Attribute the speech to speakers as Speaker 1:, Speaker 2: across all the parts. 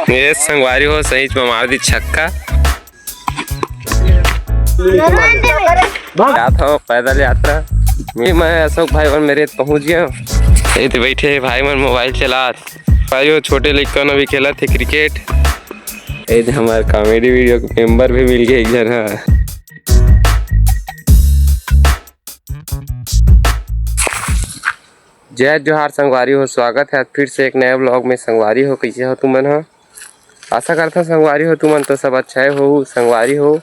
Speaker 1: मेरे संगवारी हो सही में मार दी छक्का। क्या था पैदल यात्रा मैं अशोक भाई और मेरे पहुंच गया। तो बैठे भाई मन मोबाइल चला भाई छोटे लड़कों ने भी खेला थे क्रिकेट। हमारे कॉमेडी वीडियो के मेंबर भी मिल गए एक जन। जय जोहार संगवारी हो, स्वागत है फिर से एक नए ब्लॉग में। संगवारी हो कैसे हो तुमन हो? आशा करता संगवारी हो तुमन तो सब अच्छा हो। संगवारी हो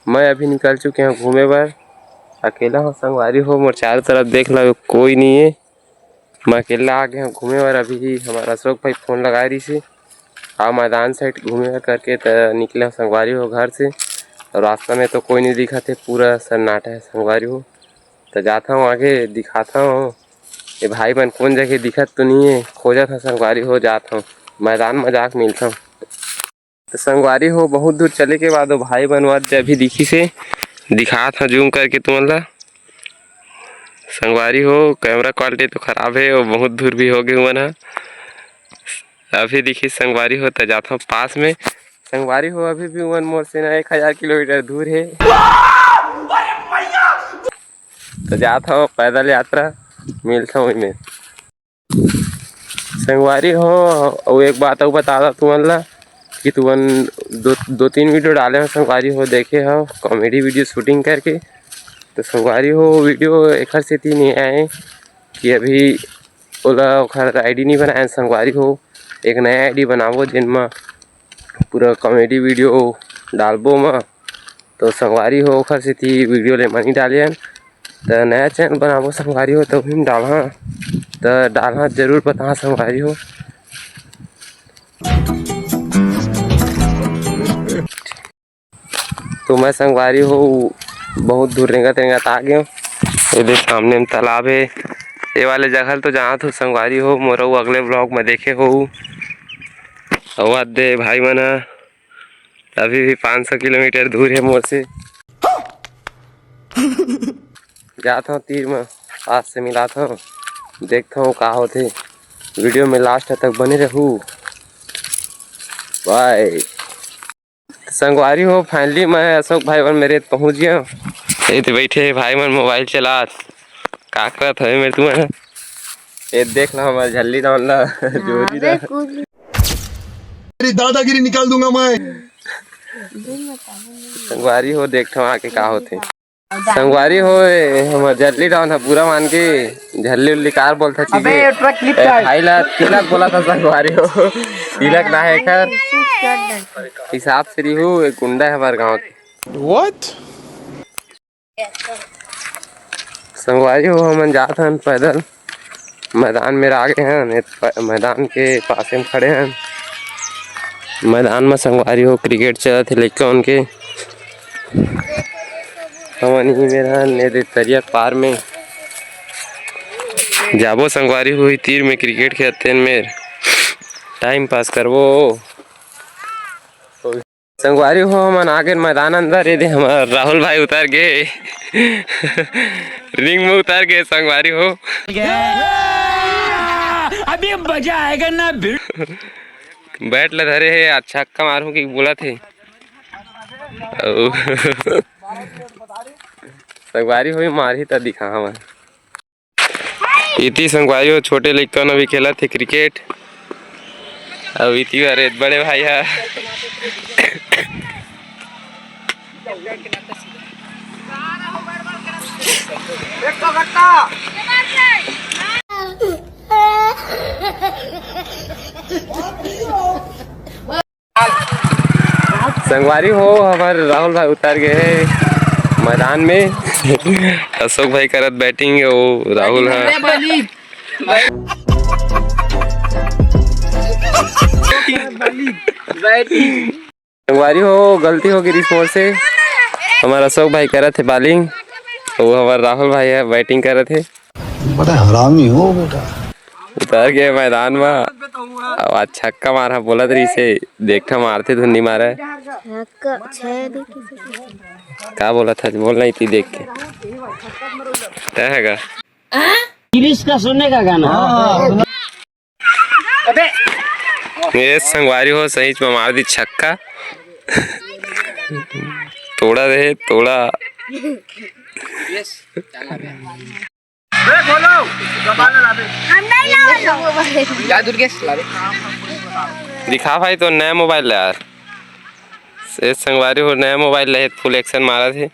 Speaker 1: मैं अभी निकल चुके हैं घूमे बर। अकेला हो संगवारी हो, मोर चारों तरफ देख लो कोई नहीं है। मैं अकेला आ गया घूमे बर। अभी हमारा अशोक भाई फोन लगा रही से आओ मैदान साइड घूमे करके तो निकले संगवारी हो घर से। और रास्ता में तो कोई नहीं दिखा थे, पूरा सन्नाटा है संगवारी हो। तो जाता हूँ आगे दिखाता हूँ ये भाई बन कौन जगह दिखत तो नहीं है। खोजा था संगवारी हो, जाता हूँ मैदान में जाके मिलता हूँ। तो संगवारी हो बहुत दूर चले के बाद भाई बनवाद जब भी दिखी से दिखा था जूम करके तुमला। संगवारी हो कैमरा क्वालिटी तो खराब है और बहुत दूर भी हो गए हुआ ना। अभी दिखी संगवारी हो तो जाता हूँ पास में। संगवारी हो अभी भी वन मोर से ना 1000 किलोमीटर दूर है। तो जाता हूँ पैदल यात्रा मिलता हूँ मैं संगवारी हो। और एक बात और बता दा तुमला कि तुमन दो तीन वीडियो डाले हैं संगवारी हो, देखे हो कॉमेडी वीडियो शूटिंग करके। तो संगवारी हो वीडियो एक से तीन नहीं आए कि अभी ओला आईडी नहीं बनाए। संगवारी हो एक नया आईडी बनाबो जिनमें पूरा कॉमेडी वीडियो डालबो मैं। तो संगवारी हो ओखर से थी वीडियो ले मनी डाले तो नया चैनल बनाबो संगवारी हो तो भी डालना। तो डालना जरूर बता संगवारी हो। तो मैं संगवारी हो बहुत दूर रेंगत रेंगत आ गया। ये देख सामने में तालाब है। ये वाले जगह तो जहाँ तो संगवारी हो मोर अगले ब्लॉग में देखे हो। और दे भाई मना अभी भी 500 किलोमीटर दूर है मोर से। जाता हूँ तीर में पास से मिलाता हूँ, देखता हूँ कहाँ होते। वीडियो में लास्ट तक बने रहूँ। बाय। संगवारी हो फाइनली मैं अशोक भाई और मेरे पहुँच गया। ये तो बैठे भाई मन मोबाइल चला का करत है मेरे तुम्हें। ये देख लो हमारे झल्ली डालना जोरी दा
Speaker 2: तेरी दादागिरी निकाल दूंगा मैं।
Speaker 1: संगवारी हो देखता हूँ आके का होते। संगवारी हो हमारे झल्ली डाउन है पूरा मान के झल्ली उल्ली कार बोलता चीजें भाई ला तिलक बोला था। संगवारी हो तिलक ना है कर हिसाब से रही हूँ। एक गुंडा है हमारे गाँव के।
Speaker 2: What?
Speaker 1: संगवारी हो हम जाते हैं पैदल मैदान में आ गए हैं। मैदान के पास में खड़े हैं। मैदान में संगवारी हो क्रिकेट चला थे लड़का उनके हम ही मेरा तरिया पार में जाबो। संगवारी हुई तीर में क्रिकेट खेलते हैं मेरे टाइम पास करवो। संगवारी हो हम आगे मैदान अंदर ये हमारा राहुल भाई उतर गए रिंग में उतर गए। संगवारी हो
Speaker 3: अभी मजा आएगा ना।
Speaker 1: बैट ल धरे है अच्छा का मारू की बोला थे। संगवारी हो मारी तो दिखा हम इतनी। संगवारी हो छोटे लड़कों ने भी खेला थे क्रिकेट। अब इतनी अरे बड़े भाई है संगवारी हो हमारे राहुल भाई उतर गए हैं मैदान में। अशोक भाई करत बैटिंग वो राहुल है। संगवारी हो गलती हो गई रिस्पोर्ट से हमारा अशोक भाई कर रहे थे बॉलिंग वो हमारा राहुल भाई है बैटिंग कर रहे थे।
Speaker 2: बड़ा हरामी हो बेटा।
Speaker 1: उतर गए मैदान में छक्का मारा बोला तरी से देखा मारते धुंडी मारा क्या बोला था बोल नहीं थी देख के है का
Speaker 3: का सुनने का गाना।
Speaker 1: ये संगवारी हो सही में मार दी छक्का। तोड़ा रहे तोड़ा। दिखा भाई तो नया मोबाइल यार। ये संगवारी हो नया मोबाइल ले फुल एक्शन मारा थे।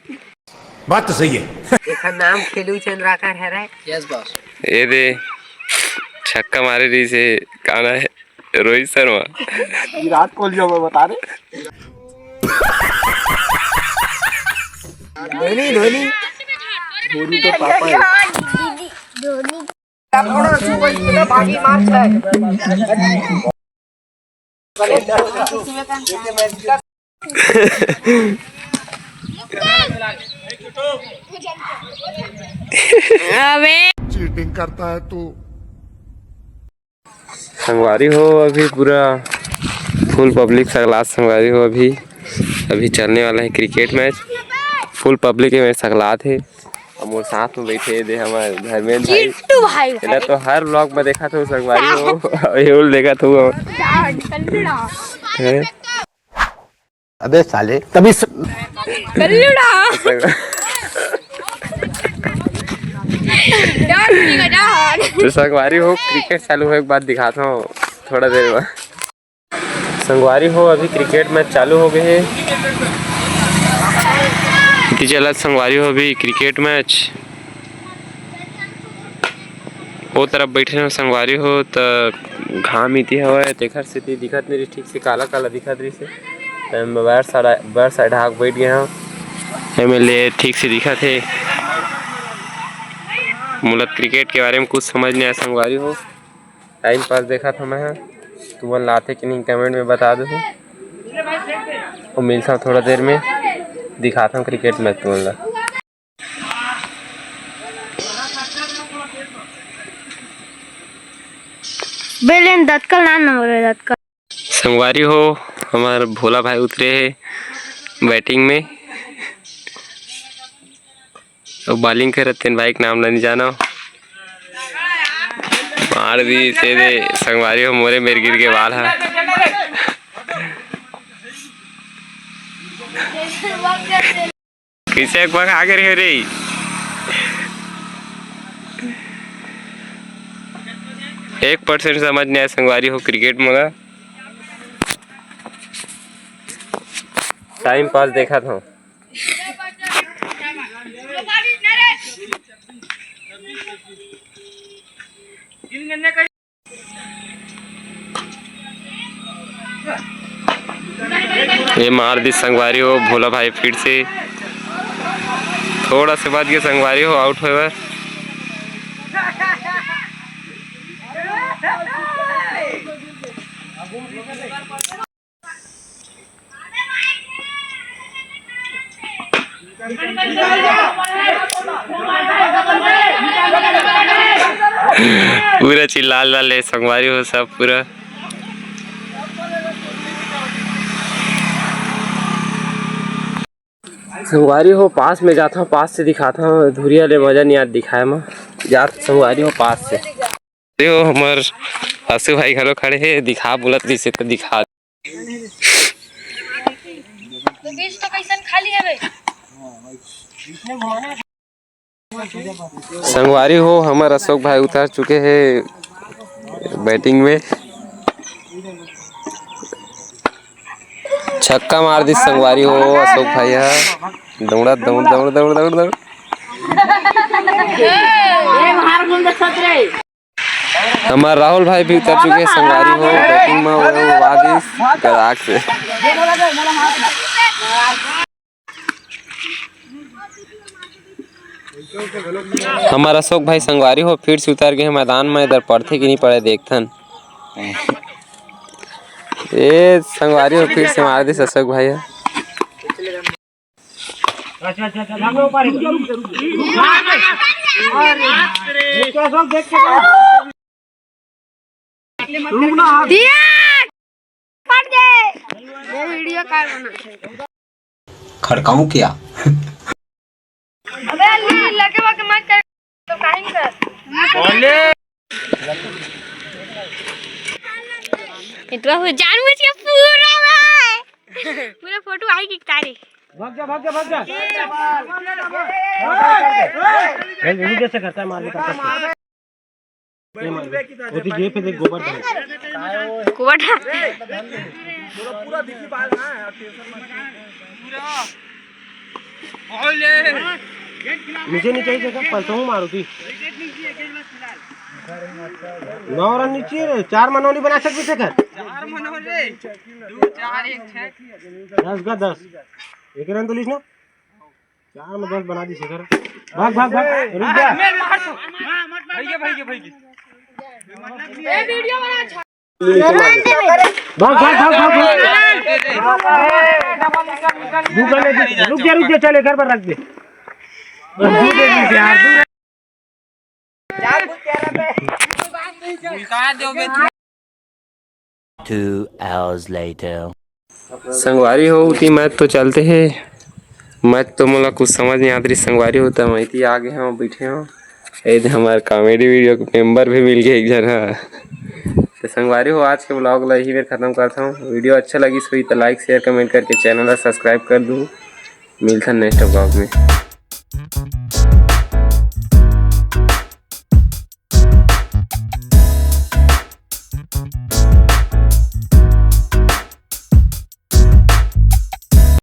Speaker 4: बात तो सही है।
Speaker 5: देखा नाम खेलू चंद्राकर है रे। Yes boss.
Speaker 1: ये दे छक्का मारे रही से काना है रोहित शर्मा।
Speaker 6: विराट कोहली मैं बता रहे।
Speaker 5: धोनी धोनी
Speaker 6: धोनी तो पापा है।
Speaker 5: धोनी भागी मार्च है।
Speaker 2: चीटिंग करता है तू।
Speaker 1: संगवारी हो अभी पूरा फुल पब्लिक सकलात संगवारी हो अभी चलने वाला है क्रिकेट मैच। फुल पब्लिक में सकलात है। हम वो साथ में बैठे दे हमारे धर्मेंद्र भाई ना तो हर ब्लॉग में देखा था संगवारी हो ये देखा था।
Speaker 4: अबे साले तभी
Speaker 1: तो संगवारी हो क्रिकेट चालू है एक बात दिखाता हूँ थोड़ा देर में। संगवारी हो अभी क्रिकेट मैच चालू हो गए है। चला संगवारी हो अभी क्रिकेट मैच वो तरफ बैठे हो संगवारी हो तो घाम इति हवा तेखर से दिखत नहीं ठीक से काला काला दिखत रही से बाहर साइड हाक बैठ गए हूँ एमएलए ठीक से दिखत है। मुलत क्रिकेट के बारे में कुछ समझ नहीं आया संगवारी हो टाइम पास देखा था मैं तुमन लाते कि नहीं कमेंट में बता दो और मिलता हूँ थोड़ा देर में दिखाता हूँ क्रिकेट मैच तुमन ला।
Speaker 7: बेलेन दत्कल नाम नंबर है दत्कल।
Speaker 1: संगवारी हो हमारे भोला भाई उतरे है बैटिंग में और बॉलिंग करते भाई के नाम नहीं जाना मार दी सीधे संगवारी हो मोरे मेरे गिर के बाल है। किसे एक बार आगे रहे रे एक % समझ नहीं आया संगवारी हो क्रिकेट में टाइम पास देखा था। ये मार दी संगवारी हो भोला भाई फिर से थोड़ा से बाद के संगवारी हो आउट हुए। पूरा चिल्ला ले संगवारी हो सब पूरा संगवारी हो पास में जाता हूँ पास से दिखाता हूँ धुरिया ले मजा नहीं आज दिखाया मैं जात संगवारी हो पास से हो हमार आसू भाई घरों खड़े है दिखा बोलत रही से तो दिखा संगवारी हो हमारे अशोक भाई उतर चुके हैं बैटिंग में छक्का मार दी संगवारी हो अशोक भाई है दौड़ा दौड़ दौड़ दौड़ दौड़ दौड़ हमारे राहुल भाई भी उतर चुके हैं संगवारी हो बैटिंग में वादिश गराक से। हमारा अशोक भाई संगवारी हो फिर से उतर गए मैदान में इधर पढ़ते कि नहीं पढ़े देखथन ये संगवारी हो फिर से मार दी अशोक भाई है।
Speaker 4: खड़काऊं क्या?
Speaker 7: अबे लगे वक्त मत कर तो काहे कर इतना हो जानबूझ के पूरा भाई पूरा फोटो आई की तारे
Speaker 6: भाग जा रुक कैसे करता है मार देता है वो तो ये पे देख गोबर डाल
Speaker 7: कोटा
Speaker 6: पूरा दिखी बाल ना नीचे नहीं चाहिए क्या पलटू मारू थी 9 रन नीचे रे 4 मनोली बना सकते थे कर 4 मनोली 2 4 1 6 10 का 10 एक रन तो लीस ना 4 में 10 बना दी शेखर भाग रुक जा भाई
Speaker 7: ये वीडियो बना अच्छा
Speaker 6: भाग रुक जा चले घर पर रख दे
Speaker 3: Two hours later.
Speaker 1: संगवारी हो उठी मैच तो चलते है मैच तो मोला कुछ समझ नहीं आती संगवारी होता मैं आगे हम बैठे हो ये हमारे कॉमेडी वीडियो के मेंबर भी मिल गए एक जन तो संगवारी हो आज के ब्लॉग ला यही मेरे खत्म करता हूँ वीडियो अच्छा लगी सो तो लाइक शेयर कमेंट करके चैनल सब्सक्राइब कर दूँ मिलता नेक्स्ट ब्लॉग में।